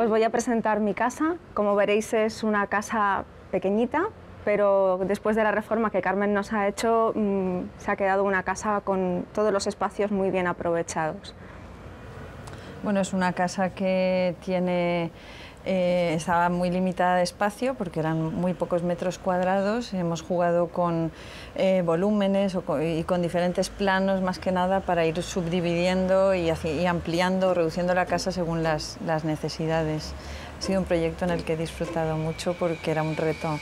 Os voy a presentar mi casa. Como veréis, es una casa pequeñita, pero después de la reforma que Carmen nos ha hecho, se ha quedado una casa con todos los espacios muy bien aprovechados. Bueno, es una casa que tiene... estaba muy limitada de espacio porque eran muy pocos metros cuadrados. Hemos jugado con volúmenes y con diferentes planos, más que nada, para ir subdividiendo y ampliando, reduciendo la casa según las necesidades. Ha sido un proyecto en el que he disfrutado mucho porque era un reto.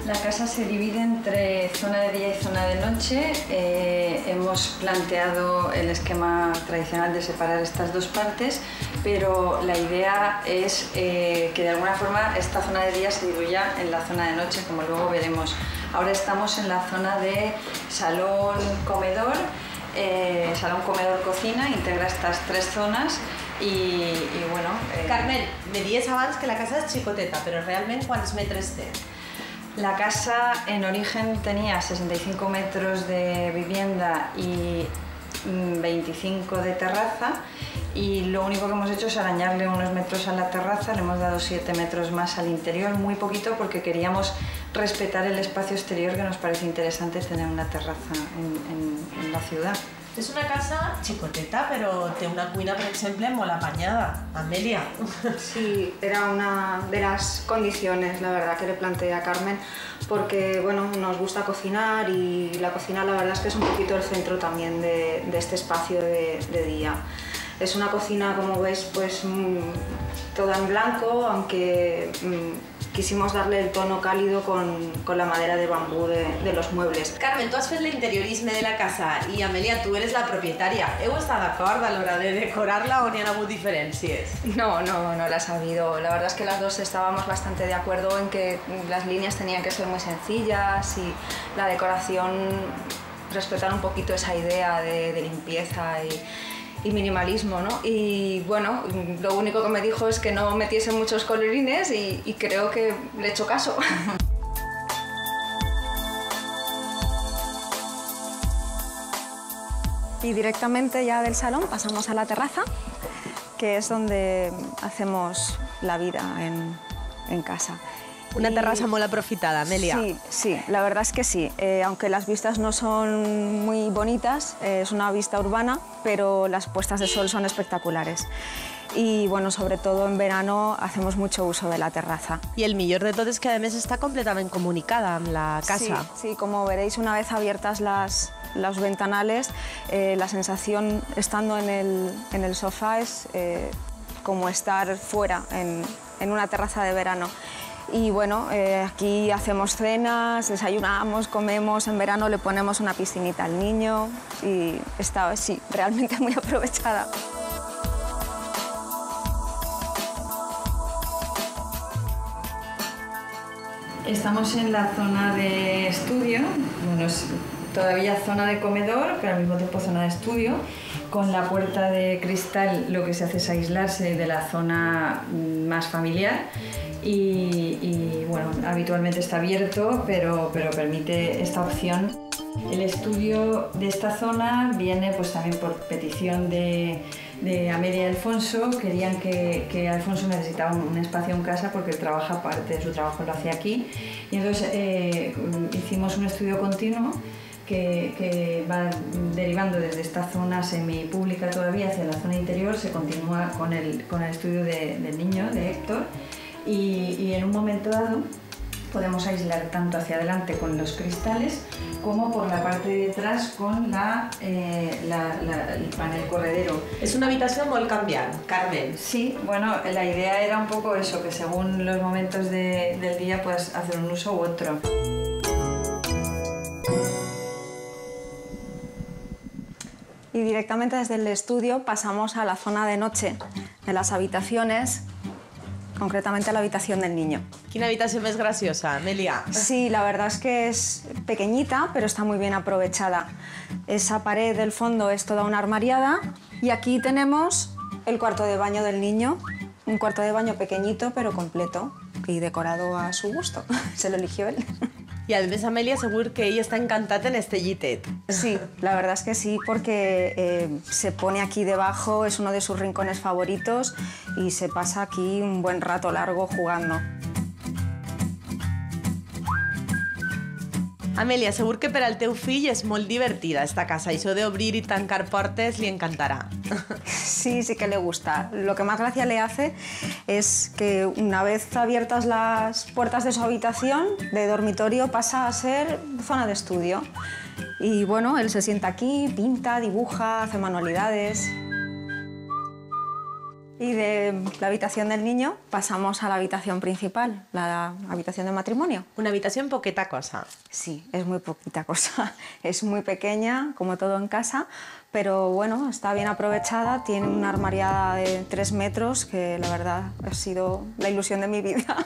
La casa se divide entre zona de día y zona de noche. Hemos planteado el esquema tradicional de separar estas dos partes, pero la idea es que de alguna forma esta zona de día se diluya en la zona de noche, como luego veremos. Ahora estamos en la zona de salón-comedor, salón-comedor-cocina, integra estas tres zonas. I bueno... Carmen, me dies abans que la casa és xicoteta, però realment quants metres té? La casa en origen tenía 65 metros de vivienda y 25 de terraza, y lo único que hemos hecho es arañarle unos metros a la terraza, le hemos dado 7 metros más al interior, muy poquito porque queríamos respetar el espacio exterior, que nos parece interesante tener una terraza en la ciudad. És una casa xicoteta, però té una cuina, per exemple, molt apanyada. Amelia. Sí, era una de las condiciones, la verdad, que le planteé a Carmen, porque bueno, nos gusta cocinar y la cocina, la verdad es que es un poquito el centro también de este espacio de día. Es una cocina, como veis, pues toda en blanco, aunque quisimos darle el tono cálido con la madera de bambú de los muebles. Carmen, tu has fet l'interiorisme de la casa i Amelia, tu eres la propietària. Heu estat d'acord a l'hora de decorar-la o n'hi ha hagut diferències? No las ha habido. La verdad es que las dos estábamos bastante de acuerdo en que las líneas tenían que ser muy sencillas y la decoración respetar un poquito esa idea de limpieza y minimalismo, ¿no? Y bueno, lo único que me dijo es que no metiese muchos colorines y creo que le he hecho caso. Y directamente ya del salón pasamos a la terraza, que es donde hacemos la vida en casa. Una terrassa molt aprofitada, Amelia. Sí, la verdad es que sí. Aunque las vistas no son muy bonitas, es una vista urbana, pero las puestas de sol son espectaculares. Y bueno, sobre todo en verano hacemos mucho uso de la terraza. I el millor de tot és que a més està completament comunicada amb la casa. Sí, como veréis, una vez abiertas los ventanales, la sensación estando en el sofá es como estar fuera en una terraza de verano. Y bueno, aquí hacemos cenas, desayunamos, comemos, en verano le ponemos una piscinita al niño y está, sí, realmente muy aprovechada. Estamos en la zona de estudio, bueno, es todavía zona de comedor, pero al mismo tiempo zona de estudio. Con la puerta de cristal lo que se hace es aislarse de la zona más familiar y bueno, habitualmente está abierto, pero permite esta opción. El estudio de esta zona viene pues también por petición de Amelia y Alfonso. Querían que Alfonso necesitaba un espacio en casa porque él trabaja, parte de su trabajo lo hace aquí, y entonces hicimos un estudio continuo que va derivando desde esta zona semipública todavía hacia la zona interior. Se continúa con el estudio del niño, de Héctor, y en un momento dado podemos aislar tanto hacia adelante con los cristales como por la parte de atrás con el panel corredero. És una habitació molt canviant, Carmen. Sí, bueno, la idea era un poco eso, que según los momentos del día puedes hacer un uso u otro. Y directamente desde el estudio pasamos a la zona de noche de las habitaciones, concretamente a la habitación del niño. Quina habitació més graciosa, Amelia. Sí, la verdad es que es pequeñita, pero está muy bien aprovechada. Esa pared del fondo es toda una armariada y aquí tenemos el cuarto de baño del niño, un cuarto de baño pequeñito pero completo y decorado a su gusto. Se lo eligió él. Y además Amelia seguro que ella está encantada en este llitet. Sí, la verdad es que sí, porque se pone aquí debajo, es uno de sus rincones favoritos y se pasa aquí un buen rato largo jugando. Amelia, segur que per al teu fill és molt divertida esta casa. Això d'obrir i tancar portes li encantarà. Sí, sí que le gusta. Lo que más gracia le hace es que una vez abiertas las puertas de su habitación, de dormitorio, pasa a ser zona de estudio. Y bueno, él se sienta aquí, pinta, dibuja, hace manualidades. Y de la habitación del niño pasamos a la habitación principal, la habitación de matrimonio. Una habitació poqueta cosa. Sí, es muy poquita cosa. Es muy pequeña, como todo en casa, pero bueno, está bien aprovechada. Tiene una armariada de 3 metros que la verdad ha sido la ilusión de mi vida.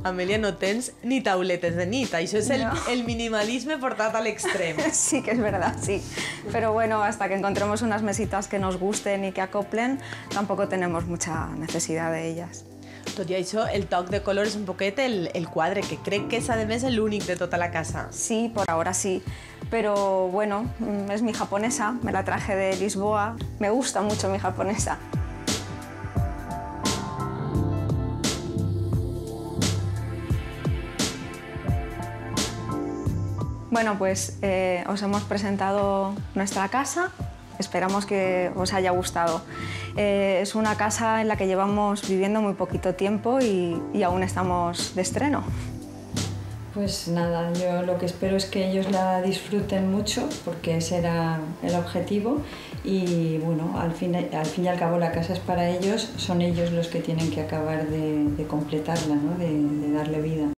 Amelia, no tens ni tauletes de nit. Això és el minimalisme portat a l'extrem. Sí que es verdad, sí. Pero bueno, hasta que encontremos unas mesitas que nos gusten y que acoplen, tampoco tenemos mucha necesidad de ellas. Tot i això, el toc de color és un poquet el quadre, que crec que és, a més, l'únic de tota la casa. Sí, por ahora sí. Pero bueno, es mi japonesa, me la traje de Lisboa. Me gusta mucho mi japonesa. Bueno, pues os hemos presentado nuestra casa. Esperamos que os haya gustado. Es una casa en la que llevamos viviendo muy poquito tiempo y aún estamos de estreno. Pues nada, yo lo que espero es que ellos la disfruten mucho, porque ese era el objetivo. Y bueno, al fin y al cabo la casa es para ellos, son ellos los que tienen que acabar de completarla, ¿no? de darle vida.